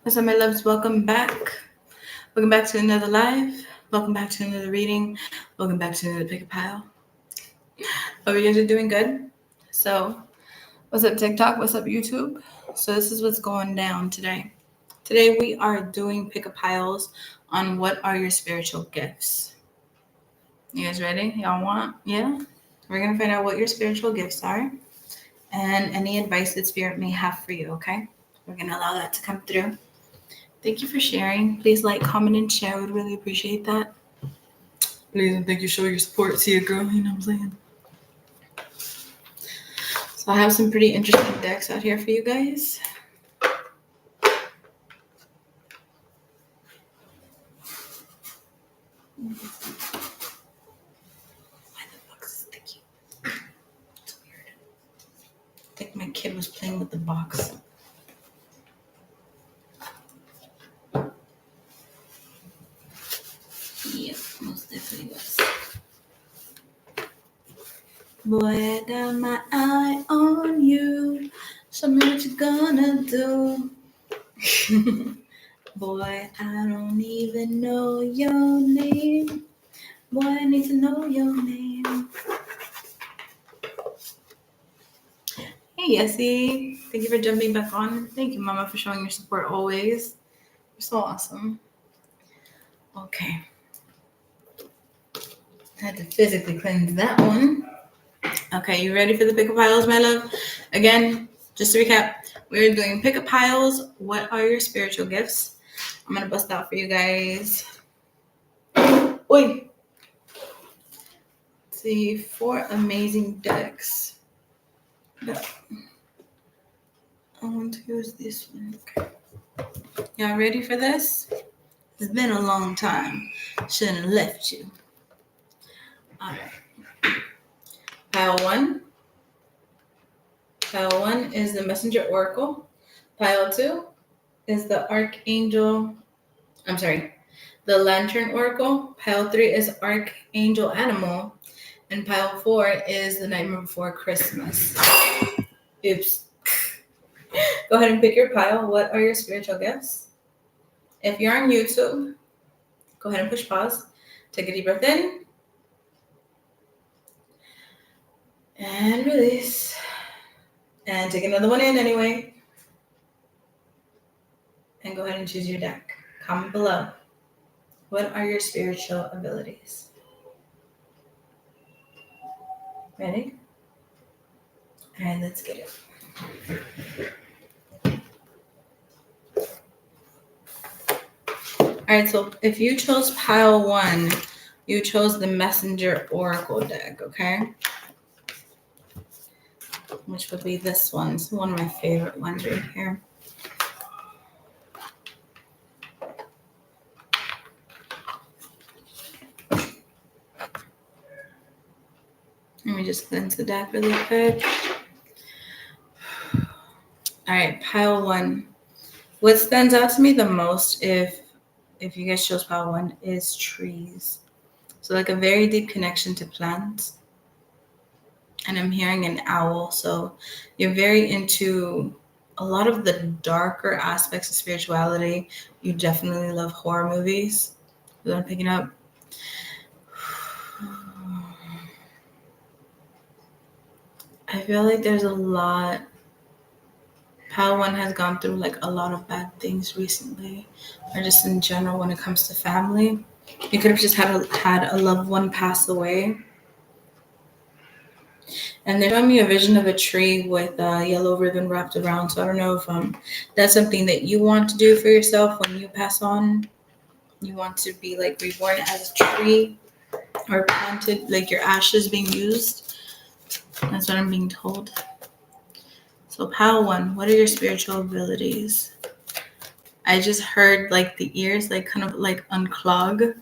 What's up, my loves? Welcome back. Welcome back to another live. Welcome back to another reading. Welcome back to another pick a pile. Hope you guys are doing good. So, what's up, TikTok? What's up, YouTube? So, this is what's going down today. Today, we are doing pick a piles on what are your spiritual gifts. You guys ready? Y'all want? Yeah? We're going to find out what your spiritual gifts are and any advice that Spirit may have for you, okay? We're going to allow that to come through. Thank you for sharing. Please like, comment, and share. We'd really appreciate that. Please and thank you. Show your support. See a girl. You know what I'm saying? So I have some pretty interesting decks out here for you guys. Why the box is sticky? It's weird. I think my kid was playing with the box. Yep, most definitely was. Boy, I got my eye on you. Show me what you gonna do. Boy, I don't even know your name. Boy, I need to know your name. Hey, Yessie. Thank you for jumping back on. Thank you, Mama, for showing your support always. You're so awesome. Okay. I had to physically cleanse that one. Okay, you ready for the pick-a piles, my love? Again, just to recap, we're doing pick-a piles. What are your spiritual gifts? I'm going to bust out for you guys. Oi! Let's see, 4 amazing decks. I want to use this one. Okay. Y'all ready for this? It's been a long time. Shouldn't have left you. All right. Pile 1. Pile 1 is the Messenger Oracle. Pile 2 is the the Lantern Oracle. Pile 3 is Archangel Animal. And pile 4 is the Nightmare Before Christmas. Oops. Go ahead and pick your pile. What are your spiritual gifts? If you're on YouTube, go ahead and push pause. Take a deep breath in. And release. And take another one in anyway. And go ahead and choose your deck. Comment below. What are your spiritual abilities? Ready? All right, let's get it. All right, so if you chose pile 1, you chose the Messenger Oracle deck, okay? Which would be this one. It's one of my favorite ones right here. Let me just cleanse the deck really quick. All right, pile 1. What stands out to me the most if you guys chose pile 1 is trees. So like a very deep connection to plants. And I'm hearing an owl. So you're very into a lot of the darker aspects of spirituality. You definitely love horror movies. Is what I'm picking up. I feel like there's a lot. Pile 1 has gone through like a lot of bad things recently, or just in general when it comes to family. You could have just had a loved one pass away. And they're showing me a vision of a tree with a yellow ribbon wrapped around. So I don't know if that's something that you want to do for yourself when you pass on. You want to be like reborn as a tree or planted, like your ashes being used. That's what I'm being told. So pile 1, what are your spiritual abilities? I just heard like the ears like kind of like unclog.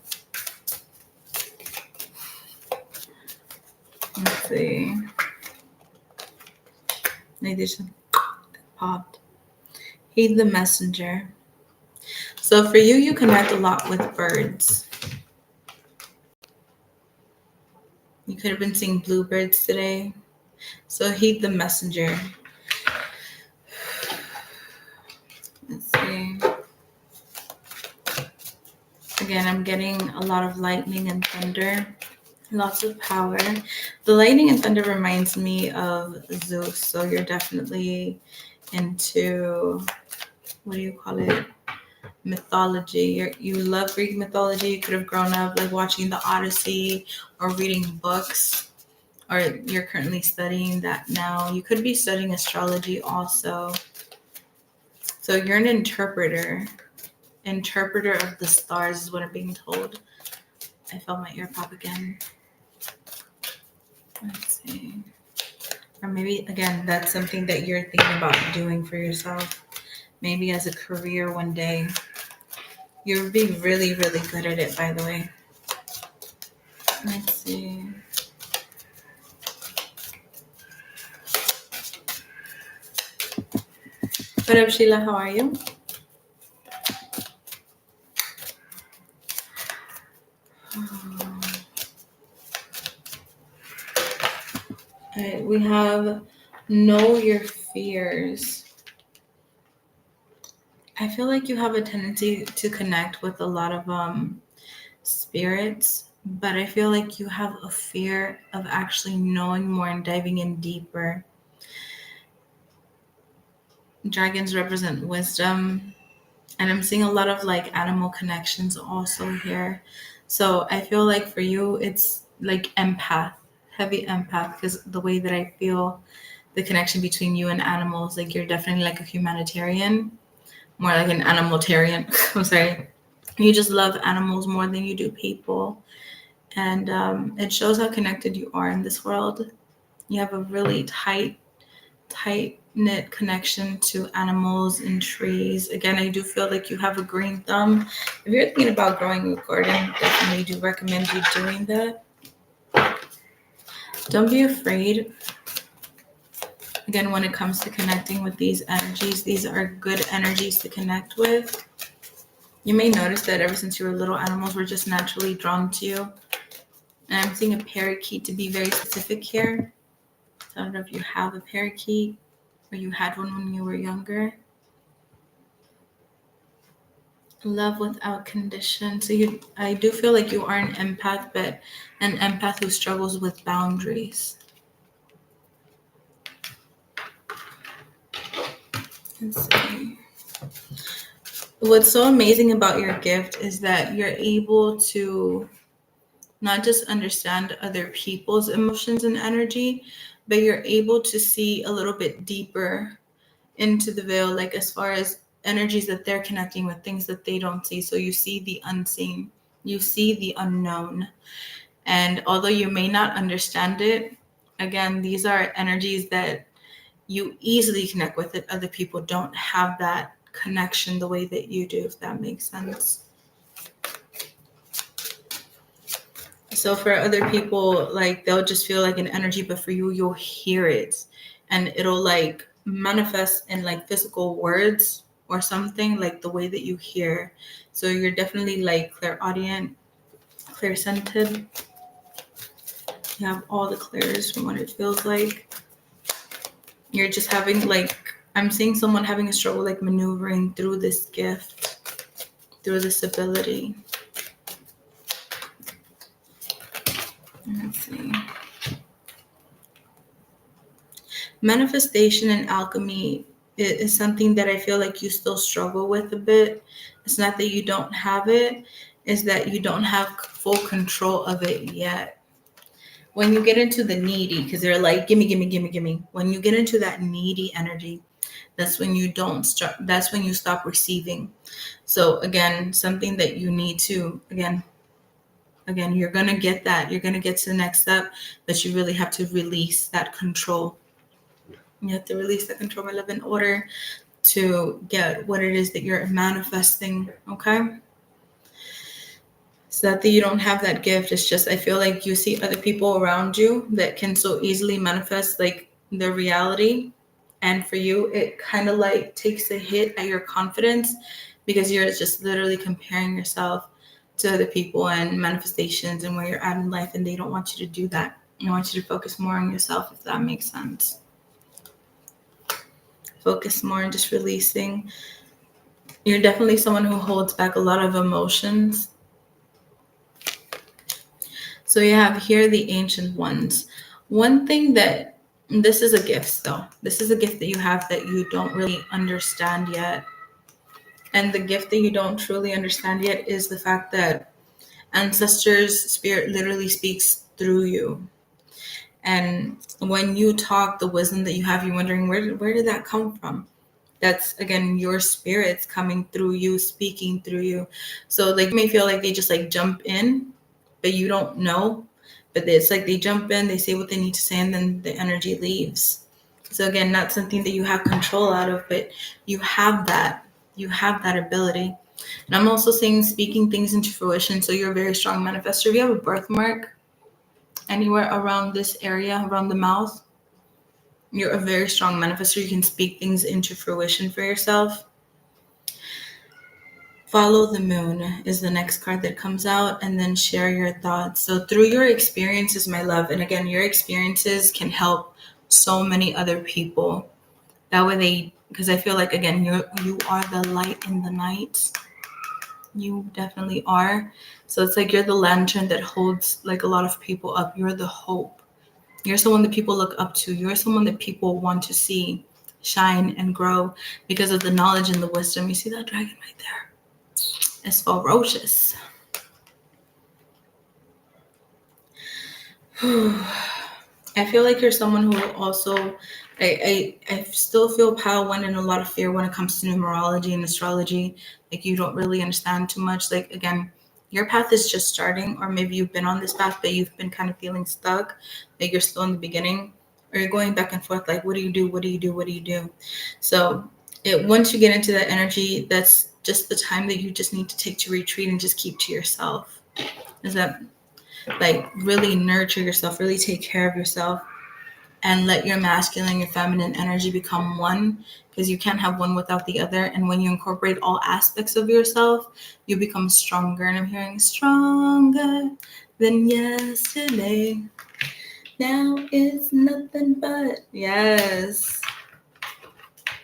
Let's see. They just popped. Heed the messenger. So for you, you connect a lot with birds. You could have been seeing bluebirds today. So heed the messenger. Let's see. Again, I'm getting a lot of lightning and thunder, lots of power. The lightning and thunder reminds me of Zeus, so you're definitely into, what do you call it? Mythology. You love Greek mythology. You could have grown up like watching the Odyssey or reading books, or you're currently studying that now. You could be studying astrology also. So you're an interpreter of the stars is what I'm being told. I felt my ear pop again. Let's see. Or maybe, again, that's something that you're thinking about doing for yourself. Maybe as a career one day. You'll be really, really good at it, by the way. Let's see. What up, Sheila? How are you? All right, we have know your fears. I feel like you have a tendency to connect with a lot of spirits, but I feel like you have a fear of actually knowing more and diving in deeper. Dragons represent wisdom, and I'm seeing a lot of like animal connections also here. So I feel like for you, it's like empath, heavy empath, because the way that I feel the connection between you and animals, like you're definitely like a humanitarian, more like an animaltarian. I'm sorry. You just love animals more than you do people. And it shows how connected you are in this world. You have a really tight knit connection to animals and trees. Again, I do feel like you have a green thumb. If you're thinking about growing a garden, definitely do recommend you doing that. Don't be afraid. Again, when it comes to connecting with these energies, these are good energies to connect with. You may notice that ever since you were little, animals were just naturally drawn to you. And I'm seeing a parakeet to be very specific here. So I don't know if you have a parakeet or you had one when you were younger. Love without condition. So I do feel like you are an empath, but an empath who struggles with boundaries. Let's see. What's so amazing about your gift is that you're able to not just understand other people's emotions and energy, but you're able to see a little bit deeper into the veil, like as far as energies that they're connecting with, things that they don't see. So you see the unseen, you see the unknown. And although you may not understand it, again, these are energies that you easily connect with it. Other people don't have that connection the way that you do, if that makes sense. So for other people, like they'll just feel like an energy, but for you, you'll hear it and it'll like manifest in like physical words or something, like the way that you hear. So you're definitely like clairaudient, clear-scented. You have all the clairs from what it feels like. You're just having like, I'm seeing someone having a struggle like maneuvering through this gift, through this ability. Let's see. Manifestation and alchemy is something that I feel like you still struggle with a bit. It's not that you don't have it, it's that you don't have full control of it yet. When you get into the needy, because they're like, gimme, gimme, gimme, gimme. When you get into that needy energy, that's when you don't start, that's when you stop receiving. So again, something that you need to, again, you're going to get that. You're going to get to the next step, but you really have to release that control. You have to release the control, my love, in order to get what it is that you're manifesting, okay? So that you don't have that gift. It's just, I feel like you see other people around you that can so easily manifest like their reality. And for you, it kind of like takes a hit at your confidence because you're just literally comparing yourself to other people and manifestations and where you're at in life. And they don't want you to do that. They want you to focus more on yourself, if that makes sense. Focus more on just releasing. You're definitely someone who holds back a lot of emotions. So you have here the ancient ones. One thing that this is a gift though. This is a gift that you have that you don't really understand yet. And the gift that you don't truly understand yet is the fact that ancestors' spirit literally speaks through you. And when you talk, the wisdom that you have, you're wondering where did that come from? That's again your spirits coming through you, speaking through you. So like you may feel like they just like jump in, but you don't know. But it's like they jump in, they say what they need to say, and then the energy leaves. So again, not something that you have control out of, but you have that. You have that ability. And I'm also saying speaking things into fruition. So you're a very strong manifester. If you have a birthmark anywhere around this area, around the mouth, you're a very strong manifester. You can speak things into fruition for yourself. Follow the moon is the next card that comes out, and then share your thoughts. So through your experiences, my love, and again, your experiences can help so many other people. That way because I feel like again, you are the light in the night. You definitely are. So it's like you're the lantern that holds like a lot of people up. You're the hope. You're someone that people look up to. You're someone that people want to see shine and grow because of the knowledge and the wisdom. You see that dragon right there? It's ferocious. I feel like you're someone who also, I still feel pile one and a lot of fear when it comes to numerology and astrology. Like you don't really understand too much. Like again, your path is just starting, or maybe you've been on this path, but you've been kind of feeling stuck. Like you're still in the beginning, or you're going back and forth. Like, what do you do? What do you do? What do you do? So once you get into that energy, that's just the time that you just need to take to retreat and just keep to yourself. Is that like really nurture yourself, really take care of yourself, and let your masculine and your feminine energy become one, because you can't have one without the other. And when you incorporate all aspects of yourself, you become stronger. And I'm hearing stronger than yesterday. Now it's nothing but yes.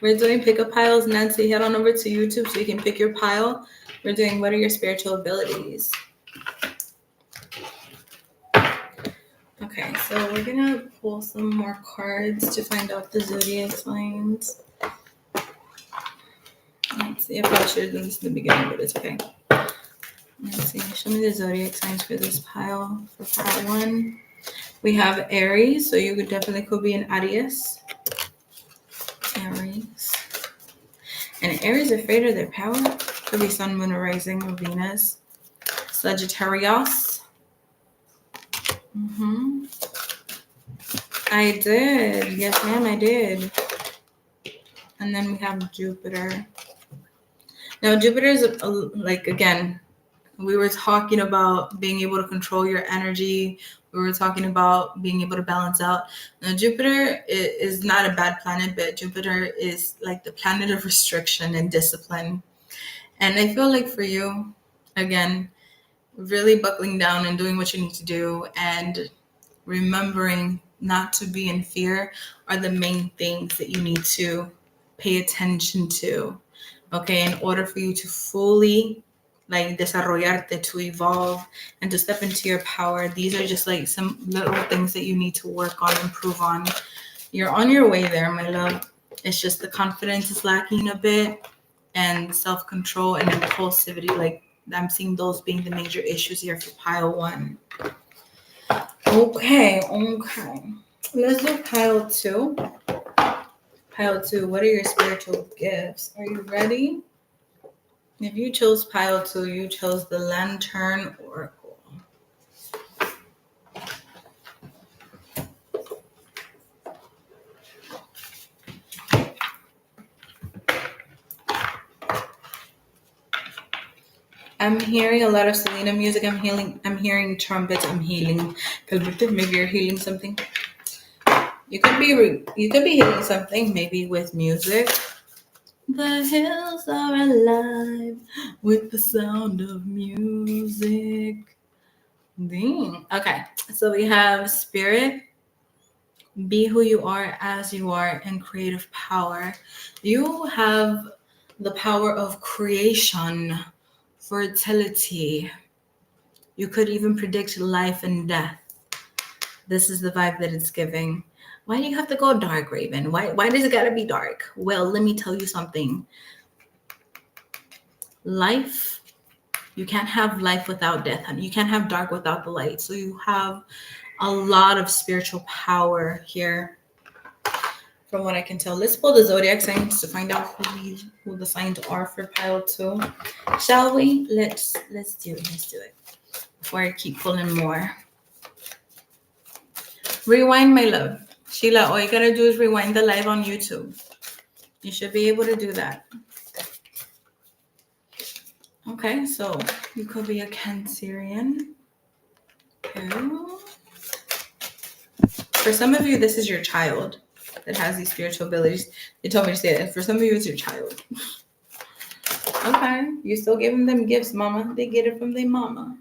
We're doing pick-up piles. Nancy, head on over to YouTube so you can pick your pile. We're doing what are your spiritual abilities? Okay, so we're gonna pull some more cards to find out the zodiac signs. Let's see, I probably should have done this in the beginning, but it's okay. Let's see, show me the zodiac signs for this pile. For pile one, we have Aries, so you could be an Aries. Aries. And Aries afraid of their power. Could be Sun, Moon, or Rising, or Venus. Sagittarius. I did. Yes, ma'am, I did. And then we have Jupiter. Now, Jupiter is like, again, we were talking about being able to control your energy. We were talking about being able to balance out. Now, Jupiter is not a bad planet, but Jupiter is like the planet of restriction and discipline. And I feel like for you, again, really buckling down and doing what you need to do and remembering not to be in fear are the main things that you need to pay attention to. Okay, in order for you to fully like desarrollarte, to evolve and to step into your power, these are just like some little things that you need to work on, improve on. You're on your way there, my love. It's just the confidence is lacking a bit, and self-control and impulsivity. Like I'm seeing those being the major issues here for pile one. Okay. Let's do pile two. Pile two, what are your spiritual gifts? Are you ready? If you chose pile two, you chose the Lantern Oracle. I'm hearing a lot of Selena music. I'm hearing trumpets. I'm healing. Maybe you're healing something. You could be healing something, maybe with music. The hills are alive with the sound of music. Dang. Okay, so we have spirit, be who you are as you are, and creative power. You have the power of creation, fertility, You could even predict life and death. This is the vibe that it's giving. Why do you have to go dark, Raven? Why does it gotta be dark? Well, let me tell you something. Life, you can't have life without death, honey. You can't have dark without the light. So you have a lot of spiritual power here, from what I can tell. Let's pull the zodiac signs to find out who the signs are for pile 2. Shall we? Let's do it. Let's do it. Before I keep pulling more. Rewind, my love. Sheila, all you gotta do is rewind the live on YouTube. You should be able to do that. Okay, so you could be a Cancerian. Okay. For some of you, this is your child that has these spiritual abilities. They told me to say that. For some of you, it's your child. Okay, you still giving them gifts, mama. They get it from their mama.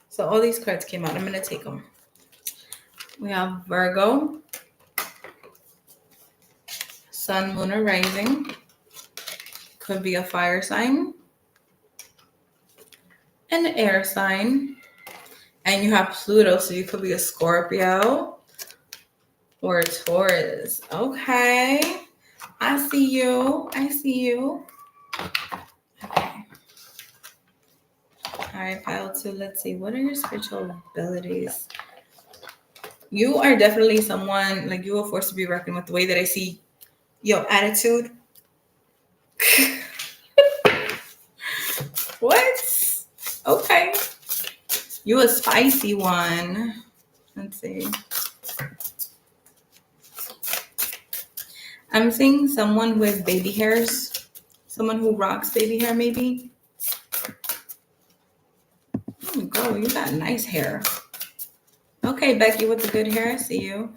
So all these cards came out. I'm going to take them. We have Virgo, Sun, Moon, or Rising. Could be a fire sign. An air sign. And you have Pluto, so you could be a Scorpio or a Taurus. Okay. I see you. I see you. Okay. All right, pile 2. Let's see. What are your spiritual abilities? You are definitely someone, like, you are forced to be reckoned with. The way that I see your attitude. What? Okay. You a spicy one. Let's see. I'm seeing someone with baby hairs. Someone who rocks baby hair, maybe. Oh, girl, you got nice hair. Okay, Becky with the good hair. I see you.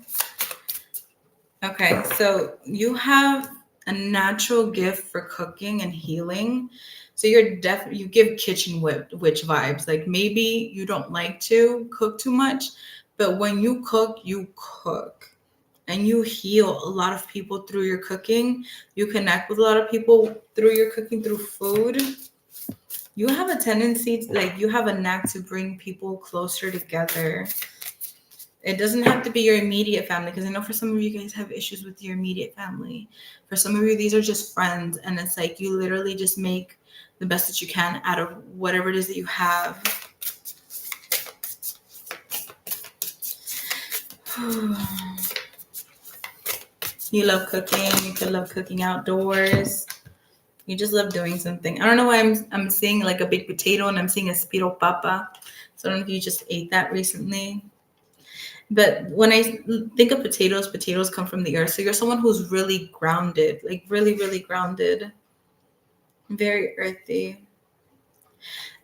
Okay, so you have a natural gift for cooking and healing. So you give kitchen witch vibes. Like, maybe you don't like to cook too much, but when you cook, and you heal a lot of people through your cooking. You connect with a lot of people through your cooking, through food. You have a tendency, you have a knack to bring people closer together. It doesn't have to be your immediate family, because I know for some of you guys have issues with your immediate family. For some of you, these are just friends, and it's like you literally just make the best that you can out of whatever it is that you have. You love cooking. You could love cooking outdoors. You just love doing something. I don't know why I'm seeing like a big potato, and I'm seeing a spiro papa. So I don't know if you just ate that recently. But when I think of potatoes come from the earth. So you're someone who's really grounded, like really, really grounded. Very earthy.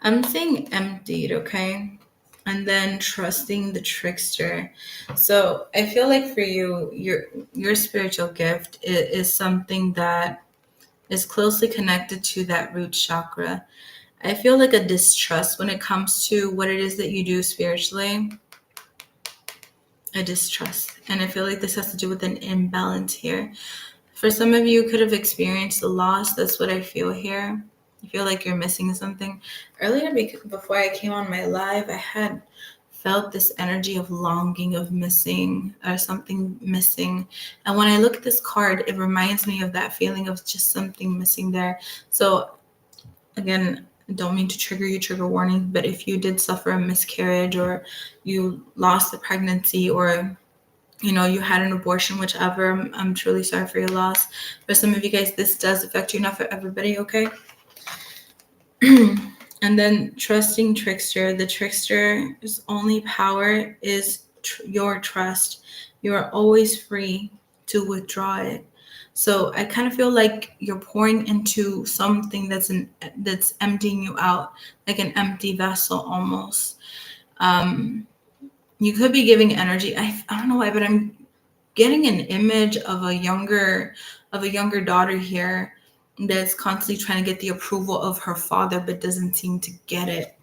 I'm saying emptied, okay? And then trusting the trickster. So I feel like for you, your spiritual gift is something that is closely connected to that root chakra. I feel like a distrust when it comes to what it is that you do spiritually. A distrust. And I feel like this has to do with an imbalance here. For some of you, could have experienced a loss. That's what I feel here. You feel like you're missing something. Earlier, before I came on my live, I had felt this energy of longing, of missing, or something missing. And when I look at this card, it reminds me of that feeling of just something missing there. So again, I don't mean to trigger you, trigger warning, but if you did suffer a miscarriage, or you lost the pregnancy, or you had an abortion, whichever, I'm truly sorry for your loss. For some of you guys, this does affect you, not for everybody, okay? And then trusting trickster. The trickster's only power is your trust. You are always free to withdraw it. So I kind of feel like you're pouring into something that's emptying you out, like an empty vessel almost. You could be giving energy. I don't know why, but I'm getting an image of a younger daughter here that's constantly trying to get the approval of her father, but doesn't seem to get it,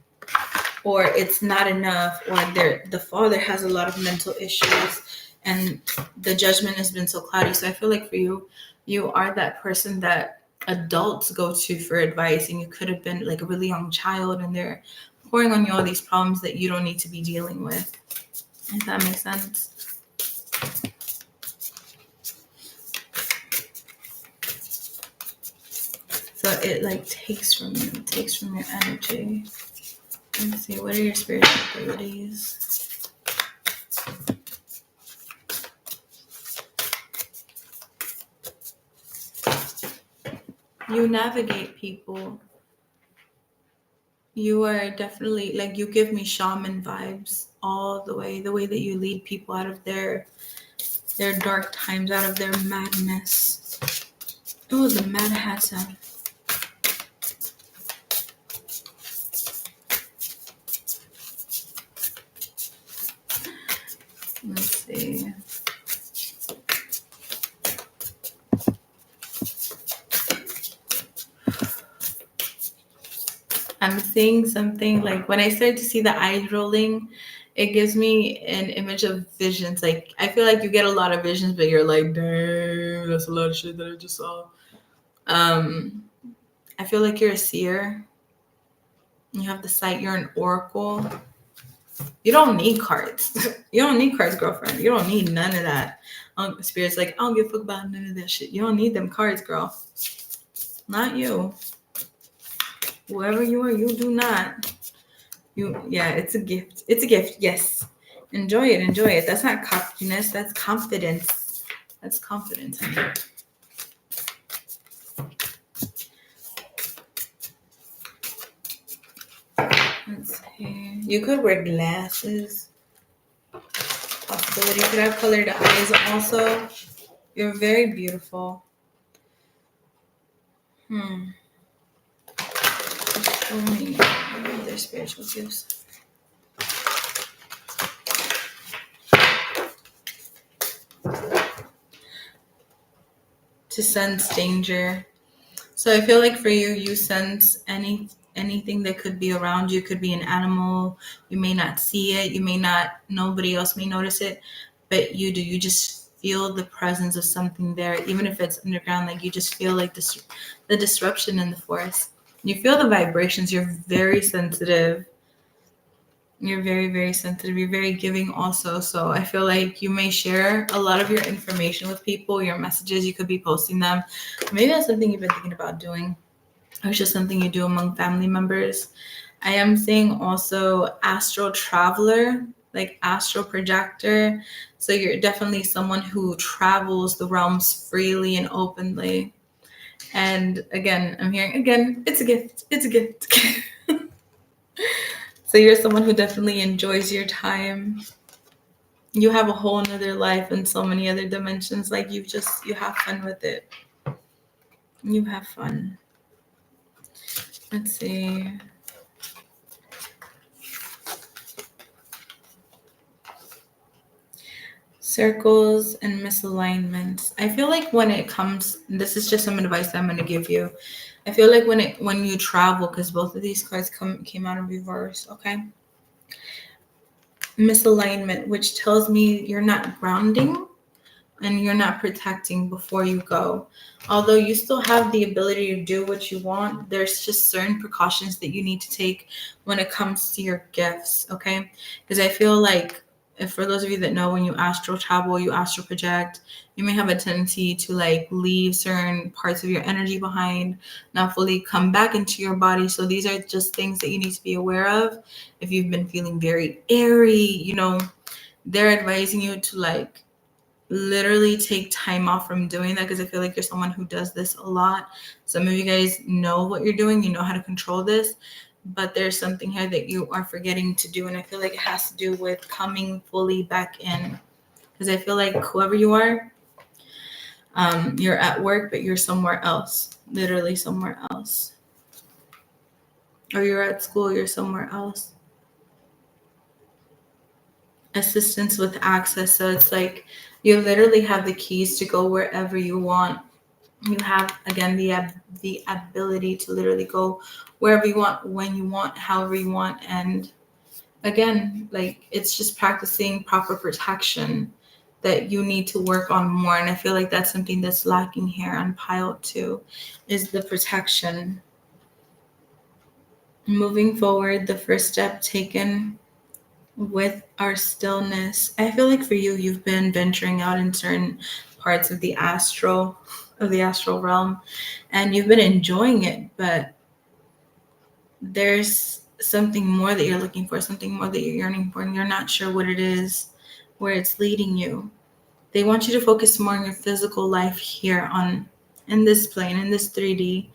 or it's not enough, or the father has a lot of mental issues, and the judgment has been so cloudy. So I feel like for you, you are that person that adults go to for advice, and you could have been like a really young child, and they're pouring on you all these problems that you don't need to be dealing with. If that makes sense. So it like takes from you, takes from your energy. Let's see, what are your spiritual abilities? You navigate people. You are definitely, like, you give me shaman vibes all the way that you lead people out of their dark times, out of their madness. Oh, the Mad Hatter. Let's see. I'm seeing something, like when I start to see the eyes rolling, it gives me an image of visions. Like, I feel like you get a lot of visions, but you're like, dang, that's a lot of shit that I just saw. I feel like you're a seer. You have the sight. You're an oracle. You don't need cards. You don't need cards, girlfriend. You don't need none of that. Spirit's like, I don't give a fuck about none of that shit. You don't need them cards, girl. Not you. Whoever you are, you do not. Yeah, it's a gift. It's a gift. Yes. Enjoy it. Enjoy it. That's not cockiness. That's confidence. That's confidence. Let's see. You could wear glasses. Possibility. You could have colored eyes also. You're very beautiful. Show me their spiritual gifts. To sense danger. So I feel like for you, you sense anything that could be around you. Could be an animal. You may not see it. You may not. Nobody else may notice it, but you do. You just feel the presence of something there, even if it's underground. Like, you just feel like the disruption in the forest. You feel the vibrations. You're very sensitive. You're very, very sensitive. You're very giving also. So I feel like you may share a lot of your information with people, your messages. You could be posting them. Maybe that's something you've been thinking about doing, or it's just something you do among family members. I am seeing also astral traveler, like astral projector. So you're definitely someone who travels the realms freely and openly. And again, I'm hearing, again, it's a gift. It's a gift. So you're someone who definitely enjoys your time. You have a whole nother life and so many other dimensions. Like, you have fun with it. You have fun. Let's see. Circles and misalignments. I feel like when it comes, this is just some advice I'm going to give you. I feel like when you travel, because both of these cards came out in reverse, okay? Misalignment, which tells me you're not grounding and you're not protecting before you go. Although you still have the ability to do what you want, there's just certain precautions that you need to take when it comes to your gifts, okay? Because I feel like, if for those of you that know, when you astral travel, you astral project, you may have a tendency to like leave certain parts of your energy behind, not fully come back into your body. So these are just things that you need to be aware of. If you've been feeling very airy, they're advising you to like literally take time off from doing that, because I feel like you're someone who does this a lot. Some of you guys know what you're doing, you know how to control this, but there's something here that you are forgetting to do, and I feel like it has to do with coming fully back in, because I feel like whoever you are, you're at work, but you're somewhere else, literally somewhere else, or you're at school, you're somewhere else. Assistance with access, so it's like you literally have the keys to go wherever you want. You have, again, the ability to literally go wherever you want, when you want, however you want. And again, like, it's just practicing proper protection that you need to work on more. And I feel like that's something that's lacking here on pile 2 is the protection. Moving forward, the first step taken with our stillness. I feel like for you, you've been venturing out in certain parts of the astral realm, and you've been enjoying it, but there's something more that you're looking for, something more that you're yearning for, and you're not sure what it is, where it's leading you. They want you to focus more on your physical life here in this plane, in this 3D,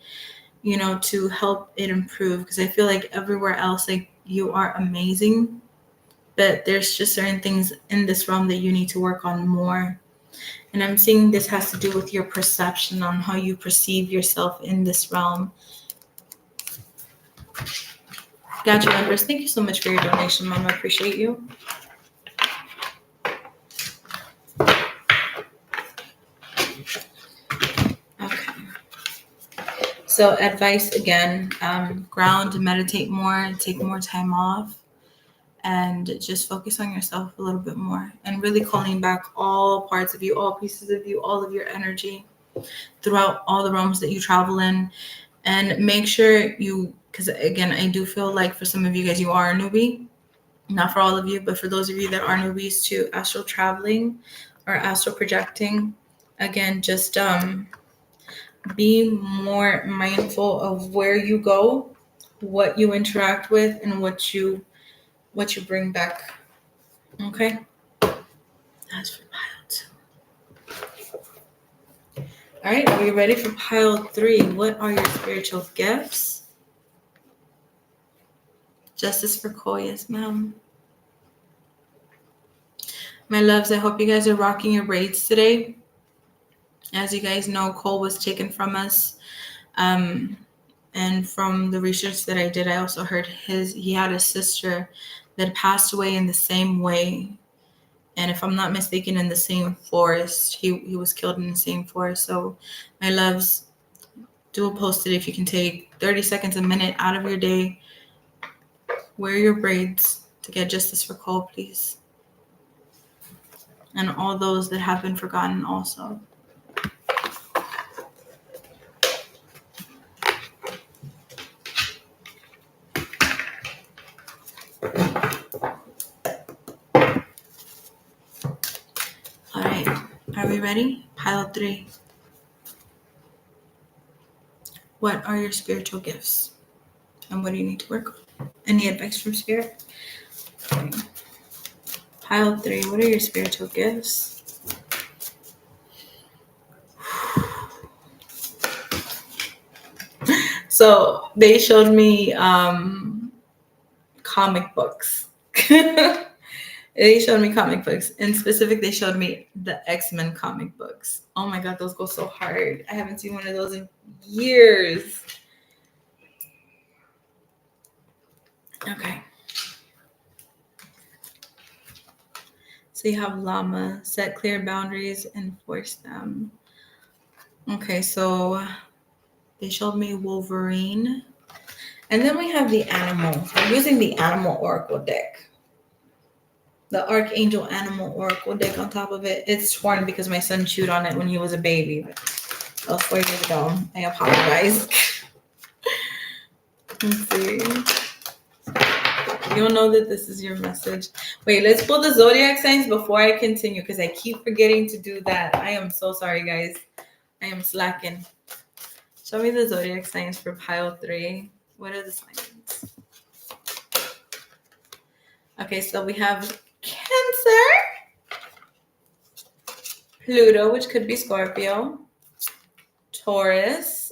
to help it improve. Because I feel like everywhere else, like, you are amazing, but there's just certain things in this realm that you need to work on more. And I'm seeing this has to do with your perception on how you perceive yourself in this realm. Gotcha, members. Thank you so much for your donation, Mom. I appreciate you. Okay. So advice again, ground, meditate more, take more time off, and just focus on yourself a little bit more, and really calling back all parts of you, all pieces of you, all of your energy throughout all the realms that you travel in. And make sure you, because again, I do feel like for some of you guys, you are a newbie. Not for all of you, but for those of you that are newbies to astral traveling or astral projecting, again, just be more mindful of where you go, what you interact with, and what you bring back. Okay? That's for pile 2. All right, are we ready for pile 3? What are your spiritual gifts? Justice for Cole, yes, ma'am. My loves, I hope you guys are rocking your braids today. As you guys know, Cole was taken from us. And from the research that I did, I also heard he had a sister that passed away in the same way. And if I'm not mistaken, in the same forest. He was killed in the same forest. So my loves, do a post it if you can take 30 seconds, a minute out of your day. Wear your braids to get justice for Cole, please. And all those that have been forgotten also. All right, are we ready? Pile 3. What are your spiritual gifts? And what do you need to work on? Any advice from Spirit? Okay. Pile 3, what are your spiritual gifts? So they showed me comic books. They showed me comic books. In specific, they showed me the X-Men comic books. Oh my God, those go so hard. I haven't seen one of those in years. Okay. So you have Llama, set clear boundaries, enforce them. Okay, so they showed me Wolverine. And then we have the animal. I'm using the Animal Oracle deck. The Archangel Animal Oracle deck on top of it. It's torn because my son chewed on it when he was a baby. That was 4 years ago. I apologize. Let's see. You'll know that this is your message. Wait, let's pull the zodiac signs before I continue because I keep forgetting to do that. I am so sorry, guys. I am slacking. Show me the zodiac signs for pile 3. What are the signs? Okay, so we have Cancer, Pluto, which could be Scorpio, Taurus,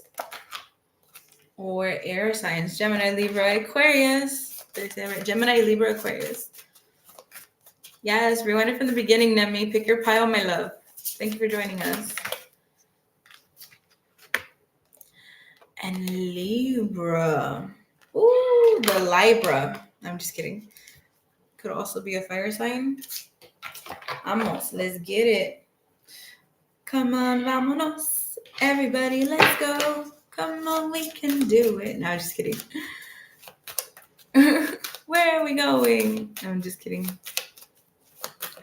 or air signs, Gemini, Libra, Aquarius. Did I say that right? Gemini, Libra, Aquarius. Yes, rewind it from the beginning, Nemi. Pick your pile, my love. Thank you for joining us. And Libra. Ooh, the Libra. I'm just kidding. Could also be a fire sign. Vamos, let's get it. Come on, vámonos. Everybody, let's go. Come on, we can do it. No, I'm just kidding. Where are we going? No, I'm just kidding.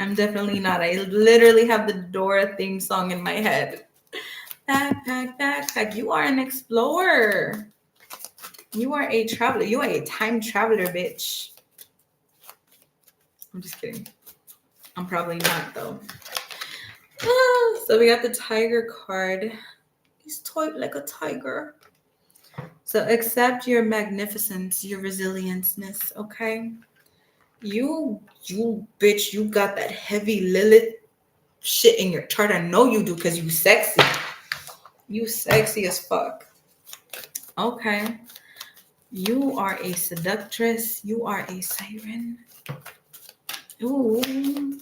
I'm definitely not. I literally have the Dora theme song in my head. Backpack, backpack. You are an explorer. You are a traveler. You are a time traveler, bitch. I'm just kidding. I'm probably not, though. So we got the tiger card. He's toyed like a tiger. So accept your magnificence, your resilienceness, okay? You bitch, you got that heavy Lilith shit in your chart. I know you do because you sexy. You sexy as fuck. Okay. You are a seductress. You are a siren. Ooh.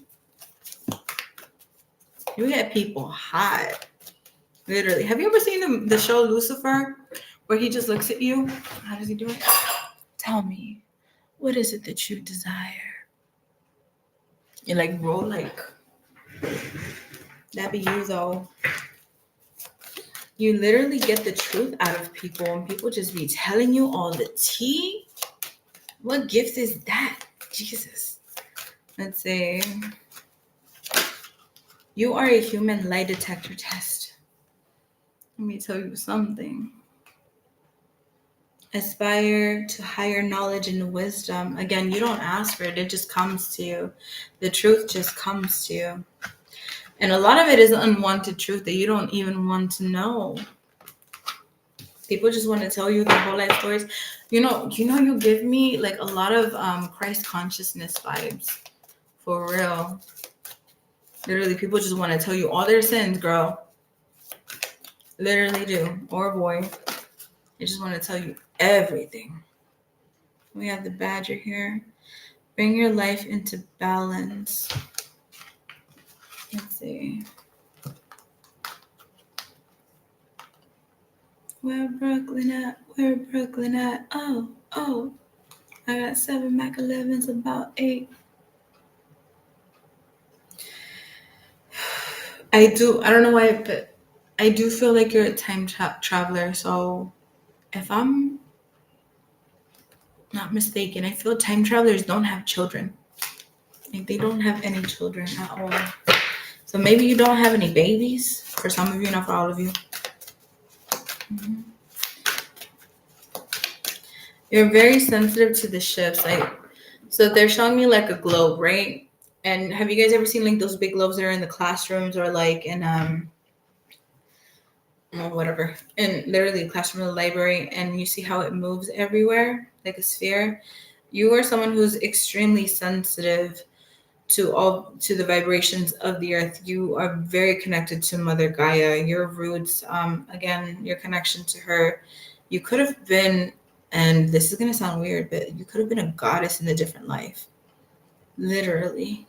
You get people hot. Literally. Have you ever seen the show Lucifer? Where he just looks at you? How does he do it? Tell me, what is it that you desire? You like roll like. That be you though. You literally get the truth out of people and people just be telling you all the tea. What gift is that? Jesus. Let's see. You are a human lie detector test. Let me tell you something. Aspire to higher knowledge and wisdom. Again, you don't ask for it. It just comes to you. The truth just comes to you. And a lot of it is unwanted truth that you don't even want to know. People just want to tell you their whole life stories. You give me like a lot of Christ consciousness vibes. For real. Literally, people just want to tell you all their sins, girl. Literally do. Or boy. They just want to tell you everything. We have the badger here. Bring your life into balance. Let's see. Where Brooklyn at? Where Brooklyn at? Oh. I got 7 Mac 11s, about 8. I don't know why, but I do feel like you're a time traveler. So if I'm not mistaken, I feel time travelers don't have children. Like they don't have any children at all. So maybe you don't have any babies. For some of you, not for all of you. Mm-hmm. You're very sensitive to the shifts. So they're showing me like a globe, right? And have you guys ever seen like those big globes that are in the classrooms or like in whatever, in literally a classroom or the library, and you see how it moves everywhere like a sphere? You are someone who's extremely sensitive to the vibrations of the earth. You are very connected to Mother Gaia, your roots, again, your connection to her. You could have been, and this is going to sound weird, but you could have been a goddess in a different life, literally.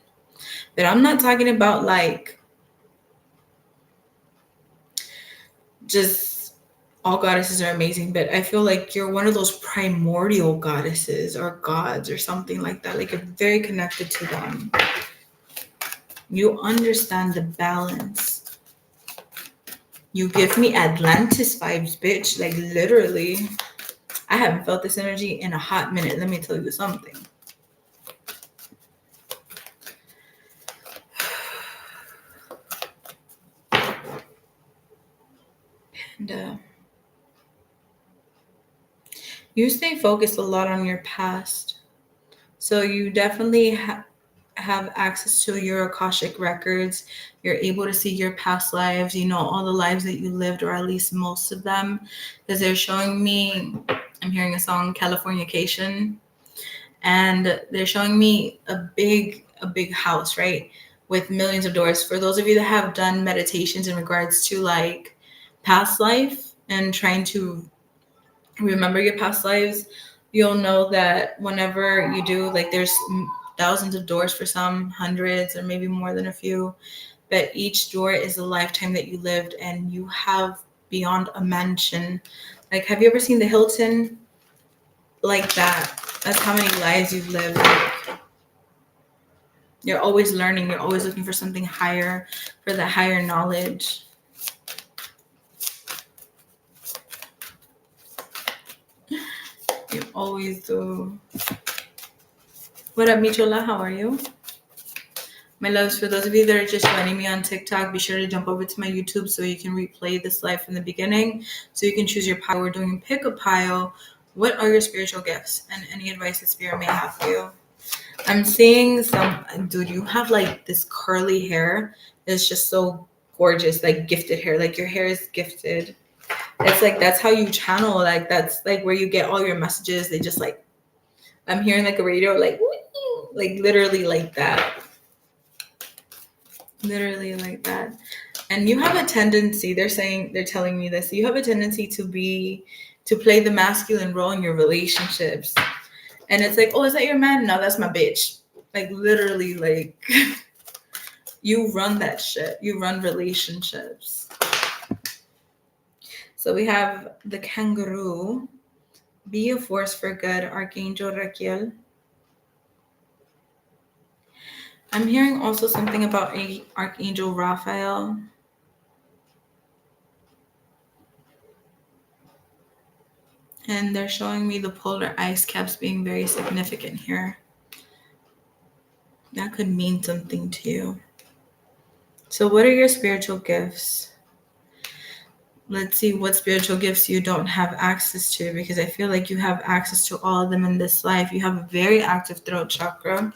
But I'm not talking about like just all goddesses are amazing, but I feel like you're one of those primordial goddesses or gods or something like that. Like you're very connected to them. You understand the balance. You give me Atlantis vibes, bitch. Like literally. I haven't felt this energy in a hot minute. Let me tell you something. And you stay focused a lot on your past. So you definitely have access to your Akashic records. You're able to see your past lives, all the lives that you lived, or at least most of them. Because they're showing me, I'm hearing a song, Californication. And they're showing me a big house, right? With millions of doors. For those of you that have done meditations in regards to like past life and trying to remember your past lives, you'll know that whenever you do, like there's thousands of doors for some, hundreds or maybe more than a few, but each door is a lifetime that you lived and you have beyond a mansion. Like, have you ever seen the Hilton? Like that. That's how many lives you've lived. Like, you're always learning. You're always looking for something higher, for that higher knowledge. You always do. What up, Michola? How are you? My loves, for those of you that are just joining me on TikTok, be sure to jump over to my YouTube so you can replay this live from the beginning. So you can choose your pile. We're doing pick a pile. What are your spiritual gifts and any advice that Spirit may have for you? I'm seeing dude, you have like this curly hair. It's just so gorgeous, like gifted hair. Like your hair is gifted. It's like that's how you channel. Like that's like where you get all your messages. They just like, I'm hearing like a radio, like literally like that. Literally like that. And you have a tendency, they're telling me this, you have a tendency to play the masculine role in your relationships. And it's like, oh, is that your man? No, that's my bitch. Like literally, like you run that shit. You run relationships. So we have the kangaroo. Be a force for good, Archangel Raquel. I'm hearing also something about Archangel Raphael. And they're showing me the polar ice caps being very significant here. That could mean something to you. So what are your spiritual gifts? Let's see what spiritual gifts you don't have access to, because I feel like you have access to all of them in this life. You have a very active throat chakra.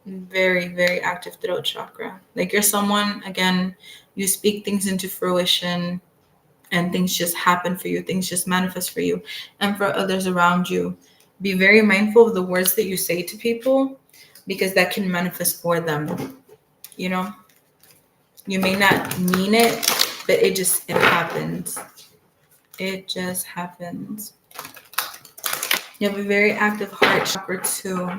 Very, very active throat chakra. Like you're someone, again, you speak things into fruition and things just happen for you. Things just manifest for you and for others around you. Be very mindful of the words that you say to people, because that can manifest for them. You know, you may not mean it, but it happens. It just happens. You have a very active heart chakra too.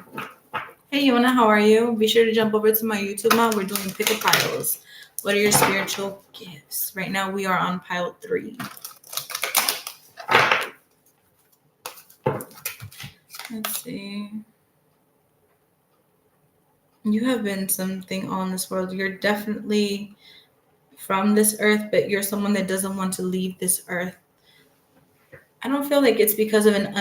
Hey, Yona, how are you? Be sure to jump over to my YouTube now. We're doing pick a piles. What are your spiritual gifts? Right now we are on pile 3. Let's see. You have been something on this world. You're definitely from this earth, but you're someone that doesn't want to leave this earth. I don't feel like it's because of an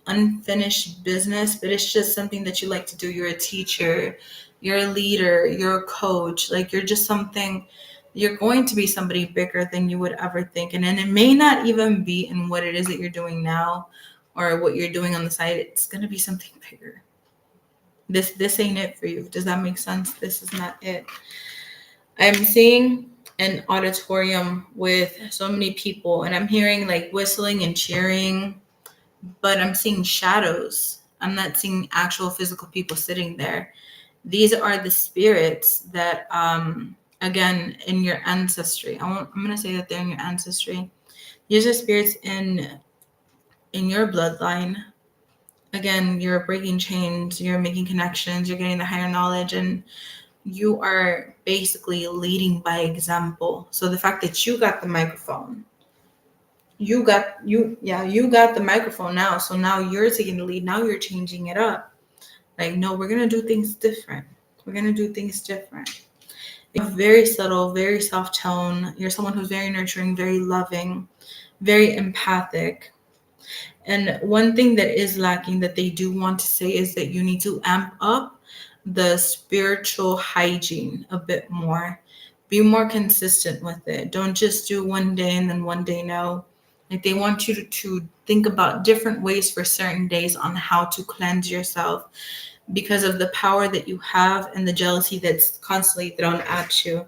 unfinished business, but it's just something that you like to do. You're a teacher, you're a leader, you're a coach. Like you're just something, you're going to be somebody bigger than you would ever think. And then it may not even be in what it is that you're doing now or what you're doing on the side. It's going to be something bigger. This ain't it for you. Does that make sense? This is not it. I'm seeing an auditorium with so many people, and I'm hearing like whistling and cheering, but I'm seeing shadows. I'm not seeing actual physical people sitting there. These are the spirits that, again, in your ancestry. I'm going to say that they're in your ancestry. These are spirits in your bloodline. Again, you're breaking chains, you're making connections, you're getting the higher knowledge, and you are basically leading by example. So the fact that you got the microphone, you got the microphone now. So now you're taking the lead. Now you're changing it up. Like, no, we're going to do things different. We're going to do things different. You're very subtle, very soft tone. You're someone who's very nurturing, very loving, very empathic. And one thing that is lacking that they do want to say is that you need to amp up the spiritual hygiene a bit more. Be more consistent with it. Don't just do one day and then one day no. Like they want you to think about different ways for certain days on how to cleanse yourself because of the power that you have and the jealousy that's constantly thrown at you.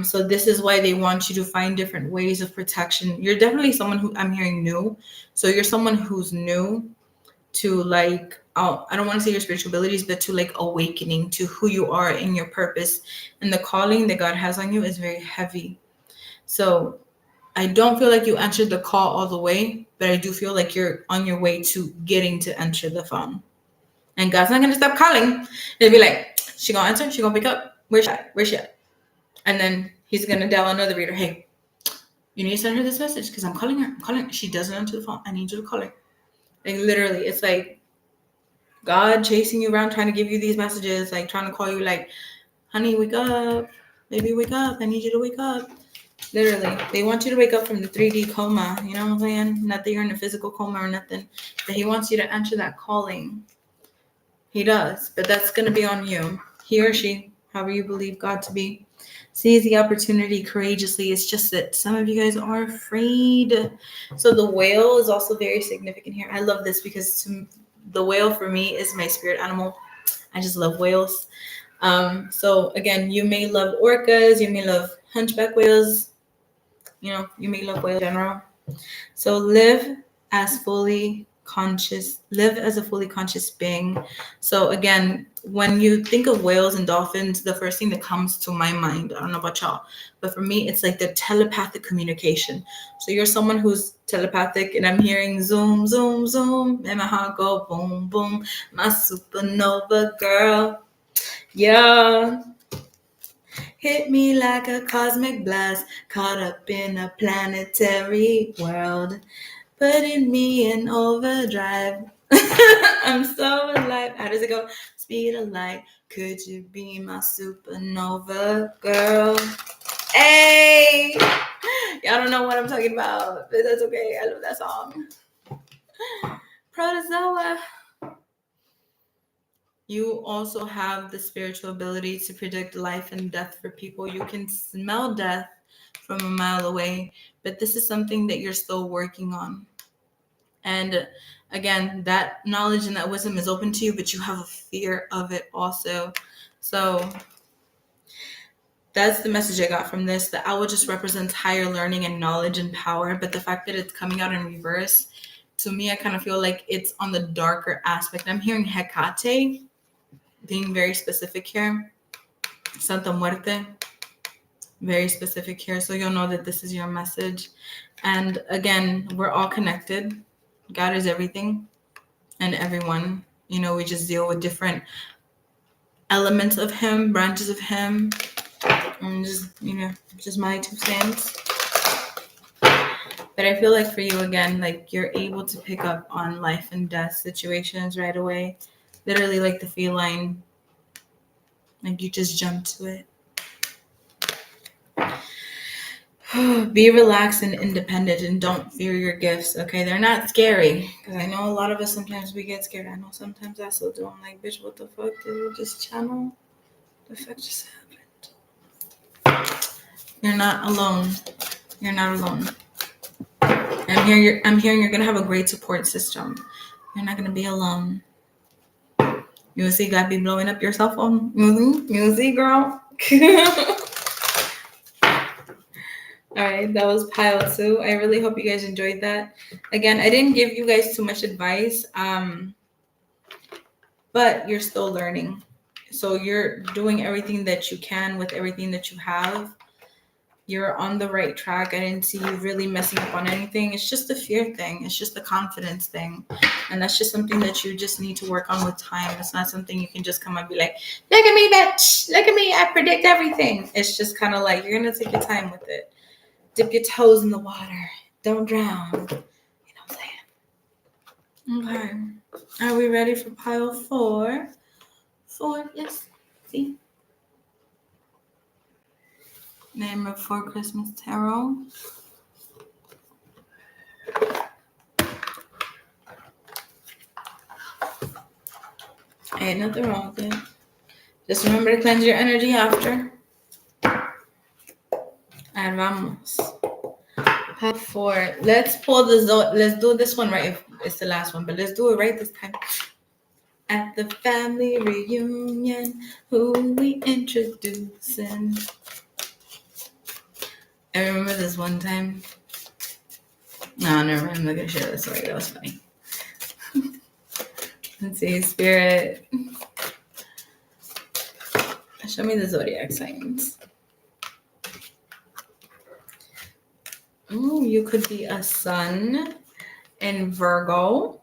So this is why they want you to find different ways of protection. You're definitely someone who I'm hearing new. So you're someone who's new to like, I don't want to say your spiritual abilities, but to like awakening to who you are in your purpose. And the calling that God has on you is very heavy. So I don't feel like you answered the call all the way, but I do feel like you're on your way to getting to answer the phone. And God's not going to stop calling. He'll be like, she going to answer? She going to pick up? Where's she at? Where's she at? And then he's going to dial another reader. Hey, you need to send her this message because I'm calling her. She doesn't answer the phone. I need you to call her. Like literally, it's like God chasing you around, trying to give you these messages, like trying to call you like, honey, wake up. Baby, wake up. I need you to wake up. Literally, they want you to wake up from the 3D coma. You know what I'm saying? Not that you're in a physical coma or nothing. But he wants you to answer that calling. He does. But that's going to be on you. he or she, however you believe God to be, seize the opportunity courageously. It's just that some of you guys are afraid. So the whale is also very significant here. I love this because the whale for me is my spirit animal. I just love whales. So again, you may love orcas, you may love hunchback whales, you may love whales in general. So live as a fully conscious being. So again, when you think of whales and dolphins, the first thing that comes to my mind, I don't know about y'all, but for me, it's like the telepathic communication. So you're someone who's telepathic, and I'm hearing zoom, zoom, zoom, and my heart go boom, boom, my supernova girl. Yeah. Hit me like a cosmic blast, caught up in a planetary world, putting me in overdrive. I'm so alive. How does it go? Speed of light. Could you be my supernova girl? Hey! Y'all don't know what I'm talking about, but that's okay. I love that song. Protozoa. You also have the spiritual ability to predict life and death for people. You can smell death from a mile away, but this is something that you're still working on. And again, that knowledge and that wisdom is open to you, but you have a fear of it also. So that's the message I got from this. The owl just represents higher learning and knowledge and power, but the fact that it's coming out in reverse, to me, I kind of feel like it's on the darker aspect. I'm hearing Hecate being very specific here. Santa Muerte, very specific here. So you'll know that this is your message. And again, we're all connected. God is everything and everyone. We just deal with different elements of him, branches of him. And just my 2 cents. But I feel like for you, again, like you're able to pick up on life and death situations right away. Literally like the feline. Like you just jump to it. Be relaxed and independent and don't fear your gifts, okay? They're not scary. Because I know a lot of us, sometimes we get scared. I know sometimes I still do. I'm like, bitch, what the fuck? Did you just channel? The fuck just happened? You're not alone. You're not alone. I'm hearing you're going to have a great support system. You're not going to be alone. You see God be blowing up your cell phone? Mm-hmm. You see, girl? All right, that was pile 2. I really hope you guys enjoyed that. Again, I didn't give you guys too much advice, but you're still learning. So you're doing everything that you can with everything that you have. You're on the right track. I didn't see you really messing up on anything. It's just a fear thing. It's just a confidence thing. And that's just something that you just need to work on with time. It's not something you can just come and be like, look at me, bitch. Look at me. I predict everything. It's just kind of like, you're going to take your time with it. Dip your toes in the water. Don't drown. You know what I'm saying? Okay. Are we ready for pile 4? 4, yes. See? Name of 4 Christmas Tarot. Ain't nothing wrong with it. Just remember to cleanse your energy after. And vamos. Pile 4. Let's pull let's do this one right. It's the last one, but let's do it right this time. At the family reunion, who we introducing? I remember this one time. No, never mind. I'm not gonna share this story. That was funny. Let's see, Spirit. Show me the zodiac signs. Ooh, you could be a sun in Virgo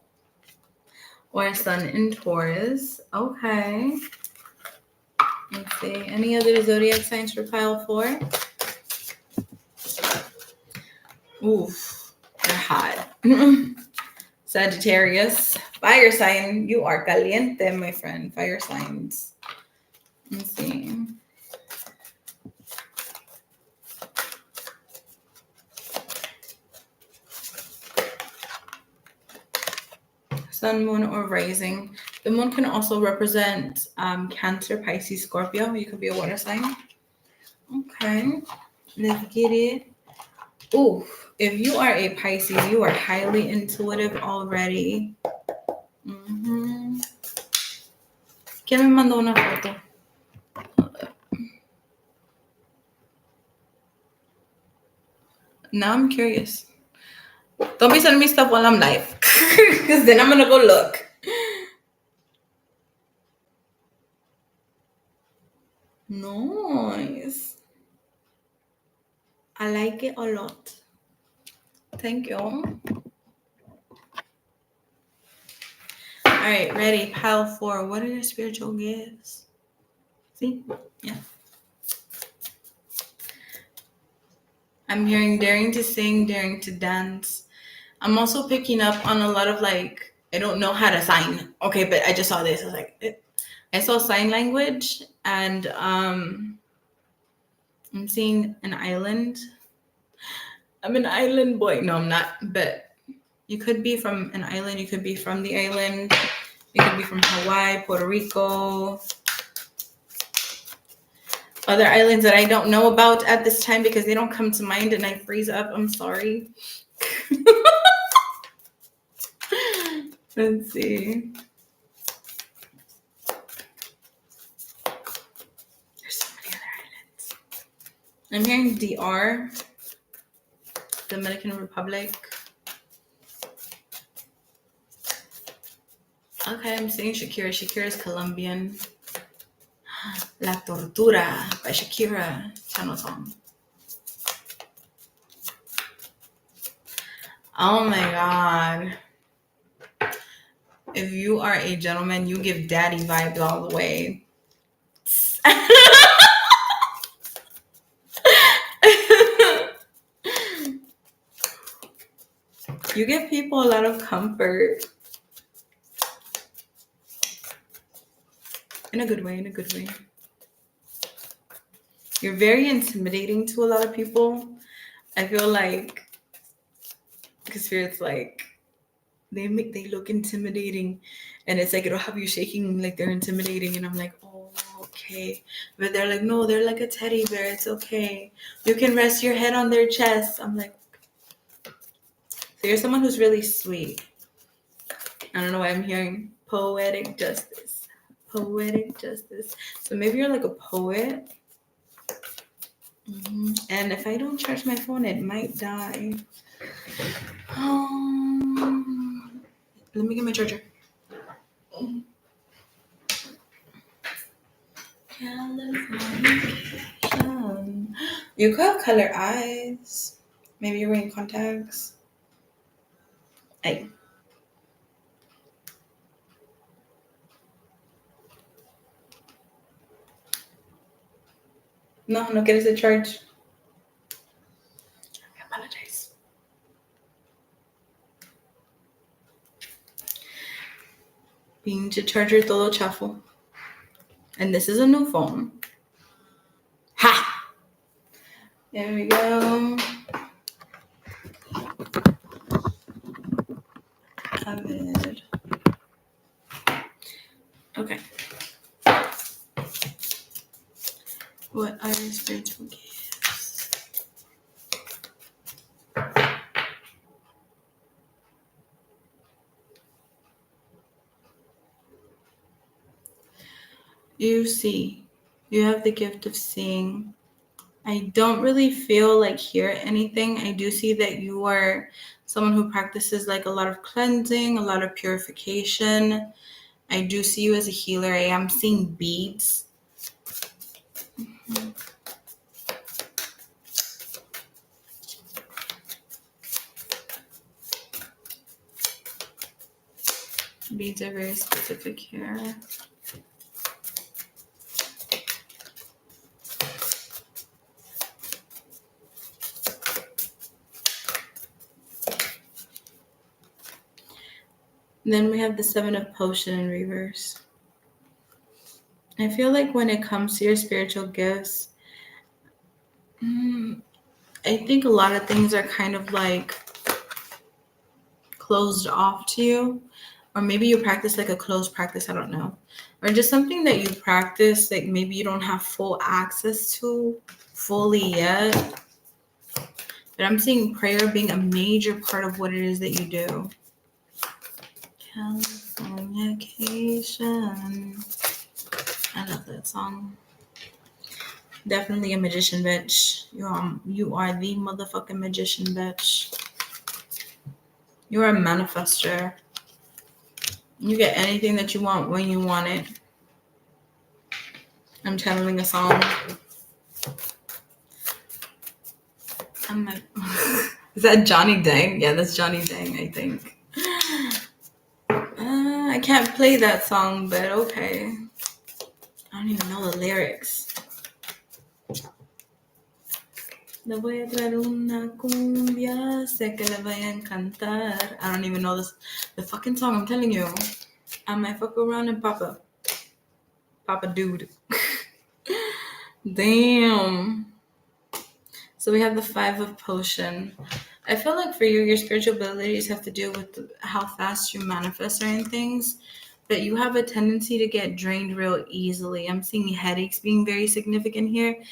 or a sun in Taurus. Okay. Let's see. Any other zodiac signs for pile 4? Oof, they're hot. Sagittarius, fire sign. You are caliente, my friend. Fire signs. Let's see. Sun, moon, or rising. The moon can also represent Cancer, Pisces, Scorpio. You could be a water sign. Okay, let's get it. Ooh, if you are a Pisces, you are highly intuitive already. Mm-hmm. ¿Quién me mandó una foto? Now I'm curious. Don't be sending me stuff while I'm live, because then I'm gonna go look. Nice. I like it a lot. Thank you. All right, ready. Pile 4. What are your spiritual gifts? See? Yeah. I'm hearing daring to sing, daring to dance. I'm also picking up on a lot of like, I don't know how to sign. Okay, but I just saw this. I was like, I saw sign language, and I'm seeing an island. I'm an island boy. No, I'm not. But you could be from an island. You could be from the island. You could be from Hawaii, Puerto Rico, other islands that I don't know about at this time because they don't come to mind and I freeze up. I'm sorry. Let's see. There's so many other islands. I'm hearing DR, Dominican Republic. Okay, I'm seeing Shakira. Shakira is Colombian. La Tortura by Shakira. Channel song. Oh my God. If you are a gentleman, you give daddy vibes all the way. You give people a lot of comfort. In a good way, in a good way. You're very intimidating to a lot of people. I feel like, because Spirit's like, they look intimidating. And it's like, it'll have you shaking like they're intimidating. And I'm like, oh, okay. But they're like, no, they're like a teddy bear. It's okay. You can rest your head on their chest. I'm like, so you're someone who's really sweet. I don't know why I'm hearing poetic justice. Poetic justice. So maybe you're like a poet. Mm-hmm. And if I don't charge my phone, it might die. Let me get my charger. Californication. You could have color eyes. Maybe you're wearing contacts. Hey. No quieres el charge. I apologize. Pinche charger todo chafo. And this is a new phone. Ha! There we go. Covered. Okay. What are your spiritual gifts? You see, you have the gift of seeing. I don't really feel like hear anything. I do see that you are someone who practices like a lot of cleansing, a lot of purification. I do see you as a healer. I am seeing beads. Mm-hmm. Beads are very specific here. Then we have the 7 of Potion in reverse. I feel like when it comes to your spiritual gifts, I think a lot of things are kind of like closed off to you, or maybe you practice like a closed practice, I don't know, or just something that you practice like maybe you don't have full access to fully yet, but I'm seeing prayer being a major part of what it is that you do. Californication. I love that song. Definitely a magician, bitch. You are the motherfucking magician, bitch. You are a manifester. You get anything that you want when you want it. I'm channeling a song. I'm like, is that Johnny Dang? Yeah, that's Johnny Dang, I think. I can't play that song, but okay. I don't even know the lyrics. Le voy a traer una cumbia, sé que le voy a encantar. I don't even know the fucking song, I'm telling you. I might fuck around and pop a dude. Damn. So we have the 5 of potion. I feel like for you, your spiritual abilities have to do with how fast you manifest certain things, but you have a tendency to get drained real easily. I'm seeing headaches being very significant here.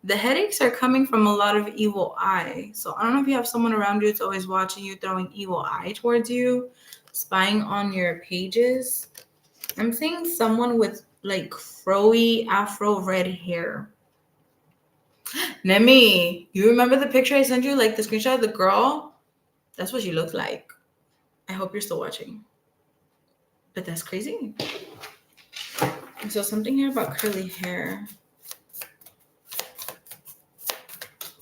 The headaches are coming from a lot of evil eye. So I don't know if you have someone around you that's always watching you, throwing evil eye towards you, spying on your pages. I'm seeing someone with like froey afro red hair. Nemi, you remember the picture I sent you, like the screenshot of the girl? That's what she looked like. I hope you're still watching. But that's crazy. So something here about curly hair.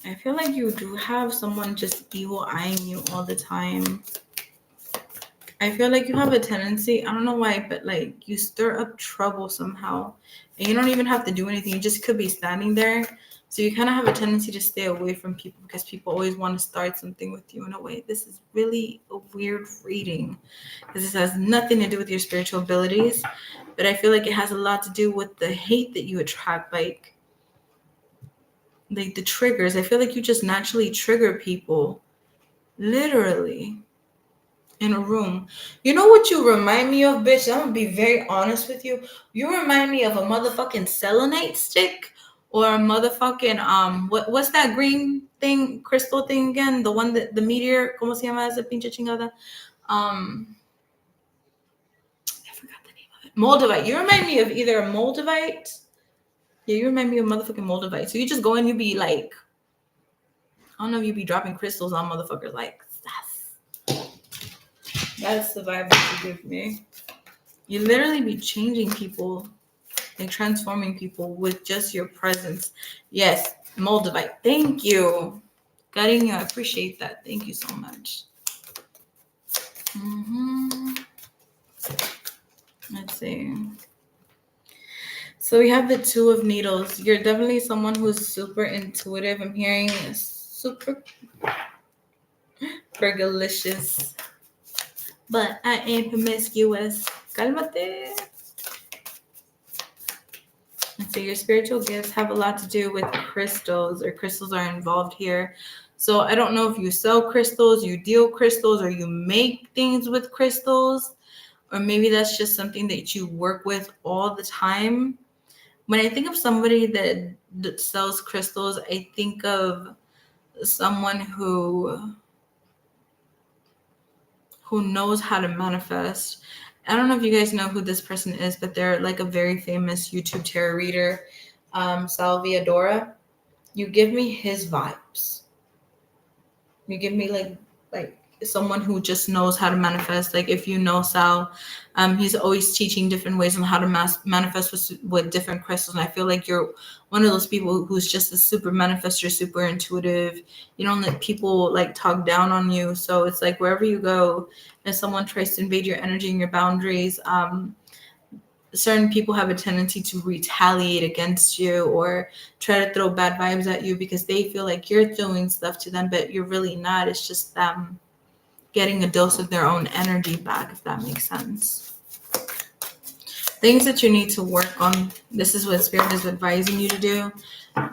I feel like you do have someone just evil eyeing you all the time. I feel like you have a tendency, I don't know why, but like you stir up trouble somehow. And you don't even have to do anything. You just could be standing there. So you kind of have a tendency to stay away from people because people always want to start something with you in a way. This is really a weird reading because this has nothing to do with your spiritual abilities. But I feel like it has a lot to do with the hate that you attract, like the triggers. I feel like you just naturally trigger people, literally, in a room. You know what you remind me of, bitch? I'm gonna be very honest with you. You remind me of a motherfucking selenite stick or a motherfucking what's that green thing, crystal thing again? The one that the meteor, ¿cómo se llama esa pinche chingada? I forgot the name of it. Moldavite. You remind me of either a moldavite. Yeah, you remind me of motherfucking moldavite. So you just go and you be like, I don't know if you be dropping crystals on motherfuckers like that's the vibe that you give me. You literally be changing people and transforming people with just your presence. Yes, Moldavite. Thank you. Cariño, I appreciate that. Thank you so much. Let's see. So we have the 2 of needles. You're definitely someone who's super intuitive. I'm hearing super fergalicious. But I ain't promiscuous. Cálmate. And so your spiritual gifts have a lot to do with crystals, or crystals are involved here. So I don't know if you sell crystals, you deal crystals, or you make things with crystals, or maybe that's just something that you work with all the time. When I think of somebody that sells crystals, I think of someone who knows how to manifest. I don't know if you guys know who this person is, but they're like a very famous YouTube tarot reader, Salviadora. You give me his vibes. You give me like someone who just knows how to manifest. Like if you know Sal, he's always teaching different ways on how to manifest with different crystals. And I feel like you're one of those people who's just a super manifester, super intuitive. You don't let people like talk down on you. So it's like wherever you go, if someone tries to invade your energy and your boundaries, certain people have a tendency to retaliate against you or try to throw bad vibes at you because they feel like you're doing stuff to them, but you're really not. It's just them getting a dose of their own energy back, if that makes sense. Things that you need to work on. This is what Spirit is advising you to do.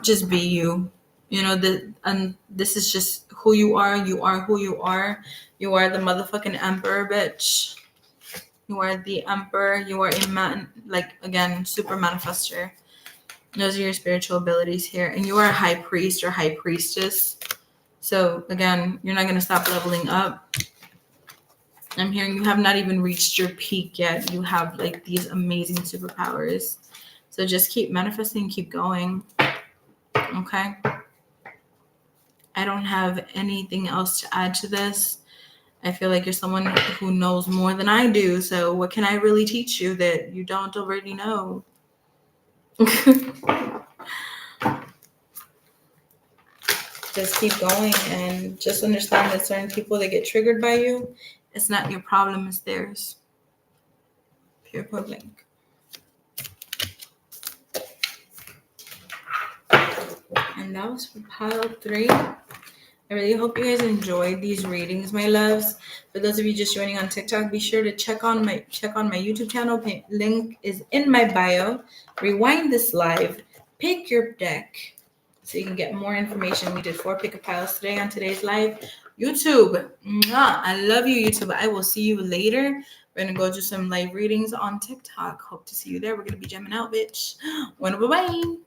Just be you. You know, and this is just who you are. You are who you are. You are the motherfucking emperor, bitch. You are the Emperor. You are a man, like, again, super manifester. Those are your spiritual abilities here. And you are a high priest or high priestess. So again, you're not going to stop leveling up. I'm hearing you have not even reached your peak yet. You have like these amazing superpowers. So just keep manifesting, keep going. Okay. I don't have anything else to add to this. I feel like you're someone who knows more than I do. So what can I really teach you that you don't already know? Just keep going and just understand that certain people that get triggered by you, it's not your problem, it's theirs. Pure public. And that was for pile 3. I really hope you guys enjoyed these readings, my loves. For those of you just joining on TikTok, be sure to check on my YouTube channel. Link is in my bio. Rewind this live. Pick your deck so you can get more information. We did 4 pick a piles today on today's live. YouTube, I love you, YouTube. I will see you later. We're gonna go do some live readings on TikTok. Hope to see you there. We're gonna be jamming out, bitch. Bye-bye.